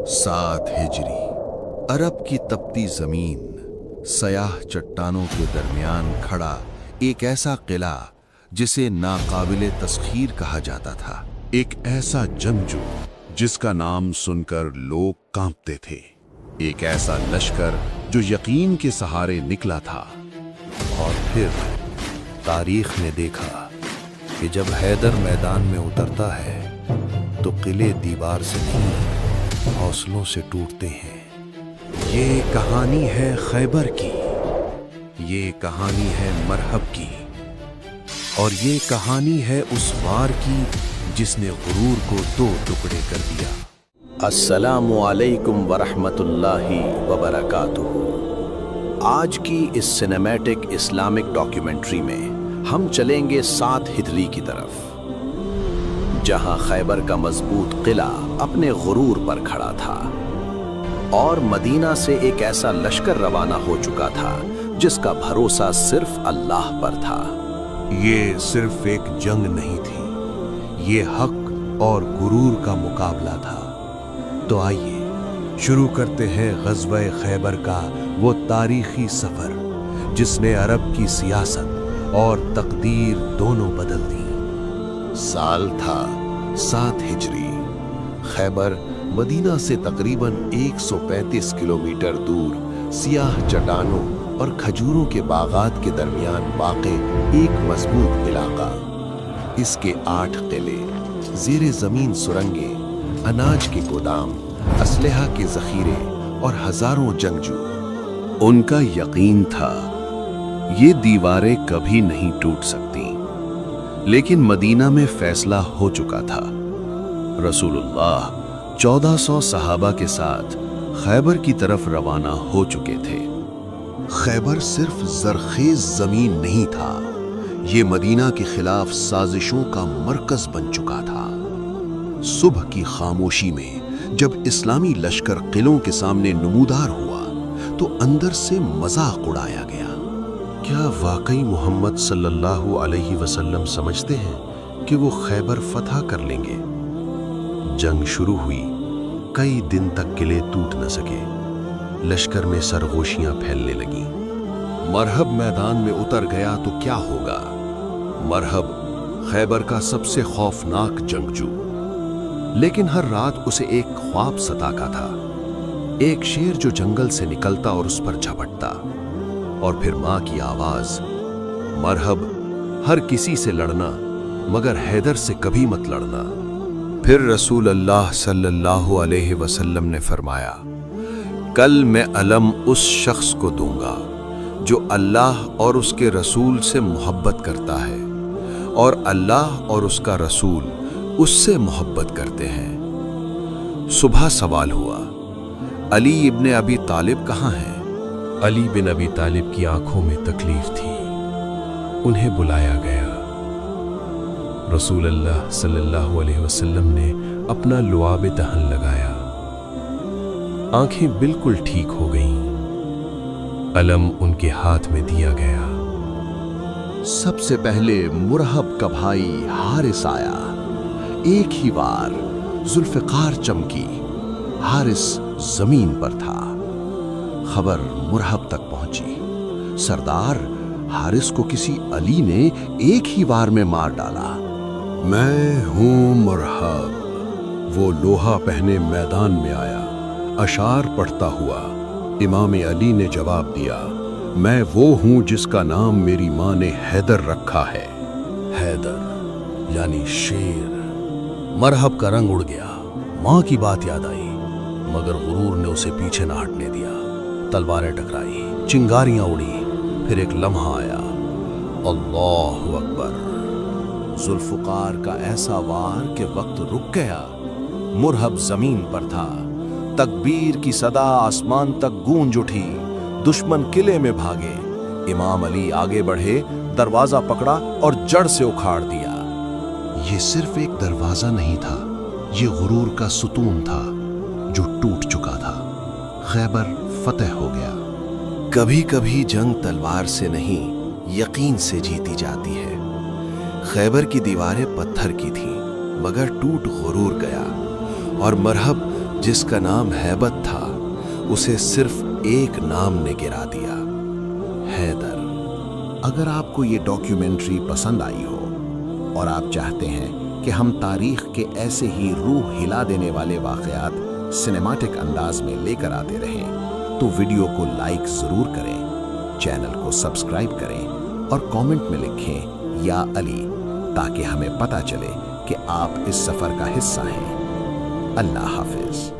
7 हिजरी। अरब की तपती जमीन, सयाह चट्टानों के दरमियान खड़ा एक ऐसा किला जिसे नाकाबिले तस्खीर कहा जाता था। एक ऐसा जंगजू जिसका नाम सुनकर लोग कांपते थे। एक ऐसा लश्कर जो यकीन के सहारे निकला था। और फिर तारीख ने देखा कि जब हैदर मैदान में उतरता है तो किले दीवार से नहीं, हौसलों से टूटते हैं। ये कहानी है खैबर की, ये कहानी है मरहब की, और ये कहानी है उस वार की जिसने गुरूर को 2 टुकड़े कर दिया। अस्सलामु अलैकुम वरहमतुल्लाहि वबरकातुहू। आज की इस सिनेमैटिक इस्लामिक डॉक्यूमेंट्री में हम चलेंगे 7 हिजरी की तरफ, जहां खैबर का मजबूत किला अपने गुरूर पर खड़ा था और मदीना से एक ऐसा लश्कर रवाना हो चुका था जिसका भरोसा सिर्फ अल्लाह पर था। ये सिर्फ एक जंग नहीं थी, ये हक और गुरूर का मुकाबला था। तो आइए शुरू करते हैं ग़ज़वा-ए खैबर का वो तारीखी सफर जिसने अरब की सियासत और तकदीर दोनों बदल दी। साल था 7 हिजरी। खैबर मदीना से तकरीबन 135 किलोमीटर दूर सियाह चट्टानों और खजूरों के बागात के दरमियान वाक़े एक मजबूत इलाका। इसके 8 किले, ज़ेरे ज़मीन सुरंगें, अनाज के गोदाम, असलहा के ज़ख़ीरे और हज़ारों जंगजू। उनका यकीन था ये दीवारें कभी नहीं टूट सकती। लेकिन मदीना में फैसला हो चुका था। रसूलुल्लाह 1400 सहाबा के साथ खैबर की तरफ रवाना हो चुके थे। खैबर सिर्फ ज़रखेज़ ज़मीन नहीं था, ये मदीना के खिलाफ साजिशों का मरकज बन चुका था। सुबह की खामोशी में जब इस्लामी लश्कर किलों के सामने नमूदार हुआ तो अंदर से मजाक उड़ाया गया। क्या वाकई मोहम्मद सल्लल्लाहु अलैहि वसल्लम समझते हैं कि वो खैबर फतह कर लेंगे? जंग शुरू हुई। कई दिन तक किले टूट न सके। लश्कर में सरगोशियां फैलने लगीं। मरहब मैदान में उतर गया तो क्या होगा? मरहब खैबर का सबसे खौफनाक जंगजू। लेकिन हर रात उसे एक ख्वाब सताता था। एक शेर जो जंगल से निकलता और उस पर झपटता, और फिर मां की आवाज, मरहब, हर किसी से लड़ना मगर हैदर से कभी मत लड़ना। फिर रसूल अल्लाह सल्लल्लाहु अलैहि वसल्लम ने फरमाया, कल मैं अलम उस शख्स को दूंगा जो अल्लाह और उसके रसूल से मोहब्बत करता है और अल्लाह और उसका रसूल उससे मोहब्बत करते हैं। सुबह सवाल हुआ, अली इब्ने अबी तालिब कहाँ हैं? अली बिन अबी तालिब की आंखों में तकलीफ थी। उन्हें बुलाया गया। रसूल अल्लाह सल्लल्लाहु अलैहि वसल्लम ने अपना लुआब दहन लगाया। आंखें बिल्कुल ठीक हो गईं। अलम उनके हाथ में दिया गया। सबसे पहले मुरहब का भाई हारिस आया। एक ही बार जुल्फ़िकार चमकी। हारिस जमीन पर था। खबर मुरहब तक पहुंची। सरदार, हारिस को किसी अली ने एक ही बार में मार डाला। मैं हूं मुरहब। वो लोहा पहने मैदान में आया, अशार पढ़ता हुआ। इमाम अली ने जवाब दिया, मैं वो हूं जिसका नाम मेरी मां ने हैदर रखा है। हैदर यानी शेर। मरहब का रंग उड़ गया। मां की बात याद आई, मगर गुरूर ने उसे पीछे न हटने दिया। तलवारें टकराई, चिंगारियां उड़ी। फिर एक लम्हा आया, अल्लाहु अकबर। जुल्फ़िकार का ऐसा वार कि वक्त रुक गया। मुरहब जमीन पर था। तकबीर की सदा आसमान तक गूंज उठी। दुश्मन किले में भागे। इमाम अली आगे बढ़े, दरवाजा पकड़ा और जड़ से उखाड़ दिया। ये सिर्फ एक दरवाजा नहीं था, ये गुरूर का सुतून था जो टूट चुका था। खैबर फतह हो गया। कभी कभी जंग तलवार से नहीं, यकीन से जीती जाती है। खैबर की दीवारें पत्थर की थीं, मगर टूट गुरूर गया और मरहब جس کا نام ہیبت تھا اسے صرف ایک نام نے گرا دیا، حیدر۔ اگر آپ کو یہ ڈاکیومنٹری پسند آئی ہو اور آپ چاہتے ہیں کہ ہم تاریخ کے ایسے ہی روح ہلا دینے والے واقعات سنیماٹک انداز میں لے کر آتے رہیں تو ویڈیو کو لائک ضرور کریں، چینل کو سبسکرائب کریں اور کامنٹ میں لکھیں یا علی، تاکہ ہمیں پتہ چلے کہ آپ اس سفر کا حصہ ہیں۔ اللہ حافظ۔